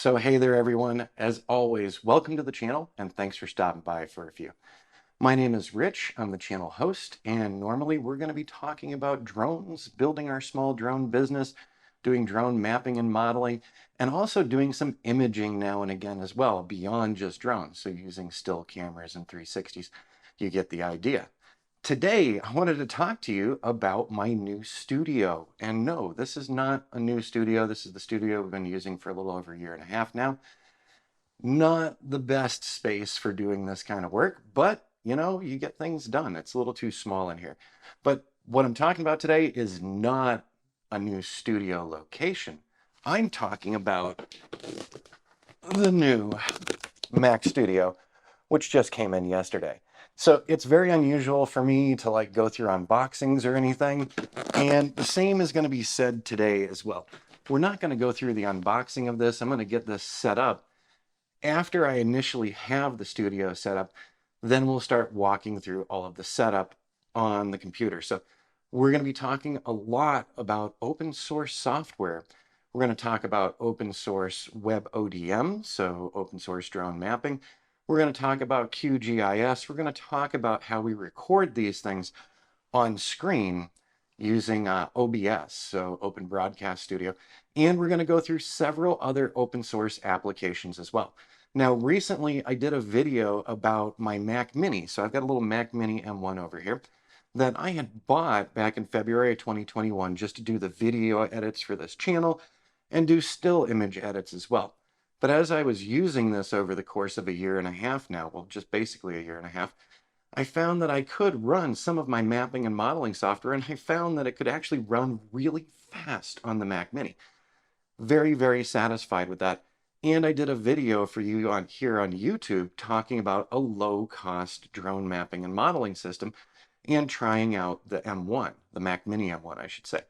So hey there everyone, as always, welcome to the channel and thanks for stopping by for a few. My name is Rich, I'm the channel host, and normally we're going to be talking about drones, building our small drone business, doing drone mapping and modeling, and also doing some imaging now and again as well, beyond just drones, so using still cameras and 360s. You get the idea. Today, I wanted to talk to you about my new studio. And no, this is not a new studio. This is the studio we've been using for a little over a year and a half now. Not the best space for doing this kind of work, but you know, you get things done. It's a little too small in here. But what I'm talking about today is not a new studio location. I'm talking about the new Mac Studio, which just came in yesterday. So it's very unusual for me to like go through unboxings or anything. And the same is going to be said today as well. We're not going to go through the unboxing of this. I'm going to get this set up. After I initially have the studio set up, then we'll start walking through all of the setup on the computer. So we're going to be talking a lot about open source software. We're going to talk about open source web ODM, so open source drone mapping. We're going to talk about QGIS. We're going to talk about how we record these things on screen using OBS, so Open Broadcast Studio. And we're going to go through several other open source applications as well. Now, recently I did a video about my Mac Mini. So I've got a little Mac Mini M1 over here that I had bought back in February of 2021 just to do the video edits for this channel and do still image edits as well. But as I was using this over the course of a year and a half now, well, just basically a year and a half, I found that I could run some of my mapping and modeling software, and I found that it could actually run really fast on the Mac Mini. Very, very satisfied with that. And I did a video for you on here on YouTube talking about a low-cost drone mapping and modeling system and trying out the M1, the Mac Mini M1, I should say.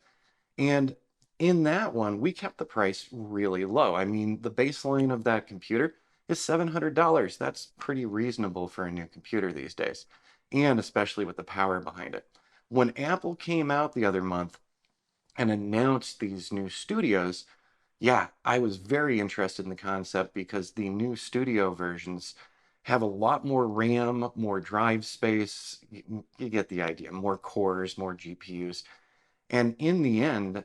And in that one, we kept the price really low. I mean, the baseline of that computer is $700. That's pretty reasonable for a new computer these days, and especially with the power behind it. When Apple came out the other month and announced these new studios, yeah, I was very interested in the concept because the new studio versions have a lot more RAM, more drive space. You get the idea, more cores, more GPUs. And in the end,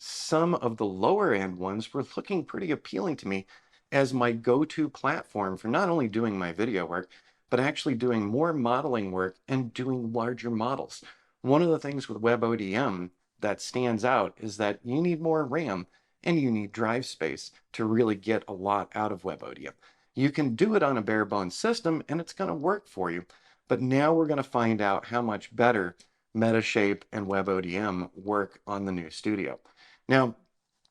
some of the lower end ones were looking pretty appealing to me as my go-to platform for not only doing my video work, but actually doing more modeling work and doing larger models. One of the things with WebODM that stands out is that you need more RAM and you need drive space to really get a lot out of WebODM. You can do it on a bare bones system and it's going to work for you. But now we're going to find out how much better Metashape and WebODM work on the new studio. Now,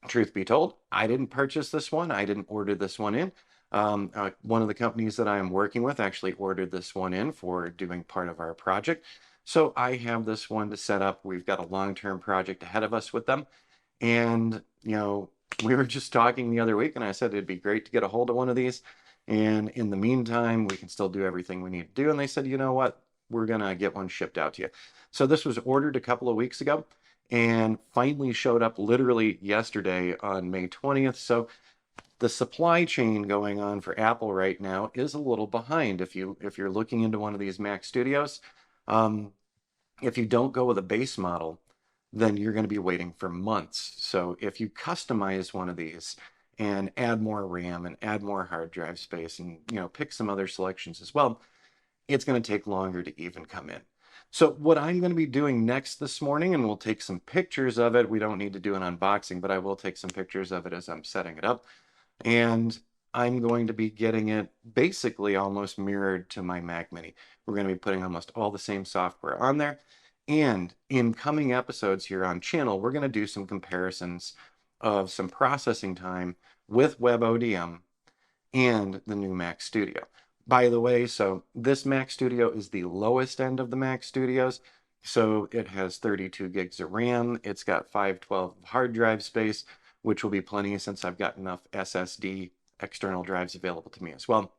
truth be told, I didn't purchase this one. I didn't order this one in. One of the companies that I am working with actually ordered this one in for doing part of our project. So I have this one to set up. We've got a long-term project ahead of us with them. And, you know, we were just talking the other week and I said it'd be great to get a hold of one of these. And in the meantime, we can still do everything we need to do. And they said, you know what, we're going to get one shipped out to you. So this was ordered a couple of weeks ago and finally showed up literally yesterday on May 20th. So the supply chain going on for Apple right now is a little behind. If you're looking into one of these Mac Studios, if you don't go with a base model, then you're going to be waiting for months. So if you customize one of these and add more RAM and add more hard drive space and pick some other selections as well, it's going to take longer to even come in. So what I'm going to be doing next this morning, and we'll take some pictures of it. We don't need to do an unboxing, but I will take some pictures of it as I'm setting it up. And I'm going to be getting it basically almost mirrored to my Mac Mini. We're going to be putting almost all the same software on there. And in coming episodes here on channel, we're going to do some comparisons of some processing time with WebODM and the new Mac Studio. By the way, so this Mac Studio is the lowest end of the Mac Studios. So it has 32 gigs of RAM. It's got 512 hard drive space, which will be plenty since I've got enough SSD external drives available to me as well.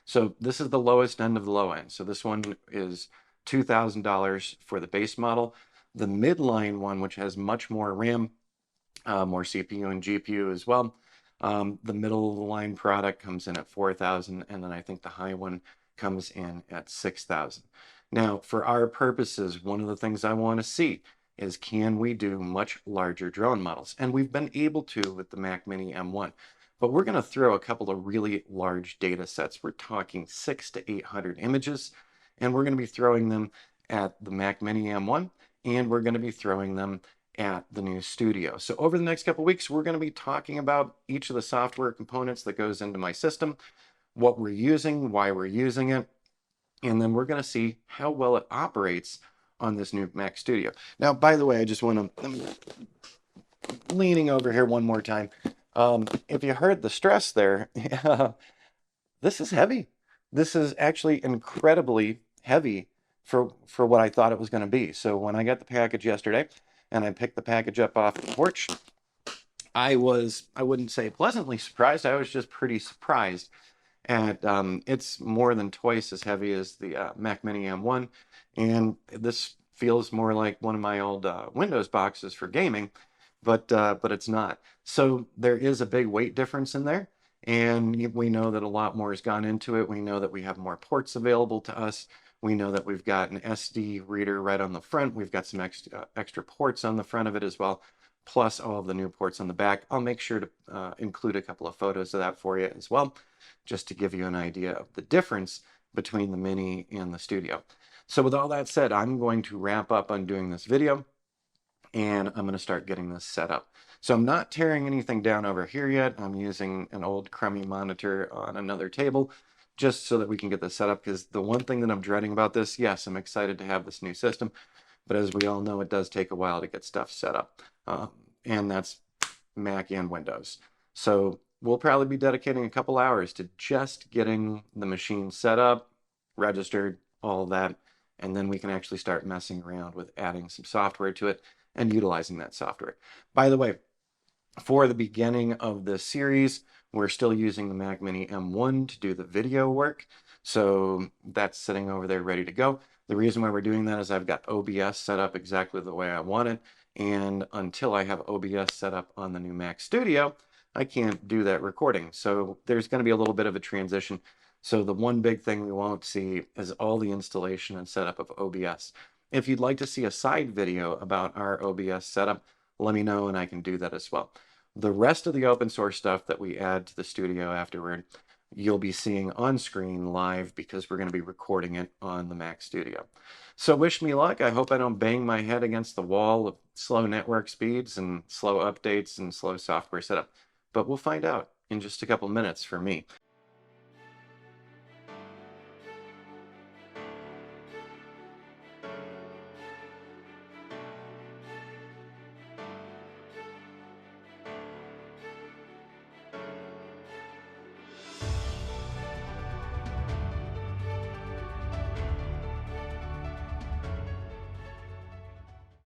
So this is the lowest end of the low end. So this one is $2,000 for the base model. The midline one, which has much more RAM, more CPU and GPU as well, The middle of the line product comes in at 4,000, and then I think the high one comes in at 6,000. Now, for our purposes, one of the things I want to see is, can we do much larger drone models? And we've been able to with the Mac Mini M1. But we're going to throw a couple of really large data sets. We're talking 600 to 800 images, and we're going to be throwing them at the Mac Mini M1, and we're going to be throwing them at the new studio. So over the next couple of weeks, we're going to be talking about each of the software components that goes into my system, what we're using, why we're using it, and then we're going to see how well it operates on this new Mac Studio. Now, by the way, I just want to, I'm leaning over here one more time. If you heard the stress there, this is heavy. This is actually incredibly heavy for what I thought it was going to be. So when I got the package yesterday and I picked the package up off the porch, I wouldn't say pleasantly surprised. I was just pretty surprised. And it's more than twice as heavy as the Mac Mini M1. And this feels more like one of my old Windows boxes for gaming, but it's not. So there is a big weight difference in there. And we know that a lot more has gone into it. We know that we have more ports available to us. We know that we've got an SD reader right on the front. We've got some extra ports on the front of it as well, plus all of the new ports on the back. I'll make sure to include a couple of photos of that for you as well, just to give you an idea of the difference between the Mini and the Studio. So with all that said, I'm going to wrap up on doing this video, and I'm going to start getting this set up. So I'm not tearing anything down over here yet. I'm using an old crummy monitor on another table just so that we can get this set up, because the one thing that I'm dreading about this, yes, I'm excited to have this new system, but as we all know, it does take a while to get stuff set up. And that's Mac and Windows. So we'll probably be dedicating a couple hours to just getting the machine set up, registered, all of that, and then we can actually start messing around with adding some software to it and utilizing that software. By the way, for the beginning of this series, we're still using the Mac Mini M1 to do the video work. So that's sitting over there ready to go. The reason why we're doing that is I've got OBS set up exactly the way I want it. And until I have OBS set up on the new Mac Studio, I can't do that recording. So there's going to be a little bit of a transition. So the one big thing we won't see is all the installation and setup of OBS. If you'd like to see a side video about our OBS setup, let me know and I can do that as well. The rest of the open source stuff that we add to the studio afterward, you'll be seeing on screen live, because we're going to be recording it on the Mac Studio. So wish me luck. I hope I don't bang my head against the wall of slow network speeds and slow updates and slow software setup, but we'll find out in just a couple minutes for me.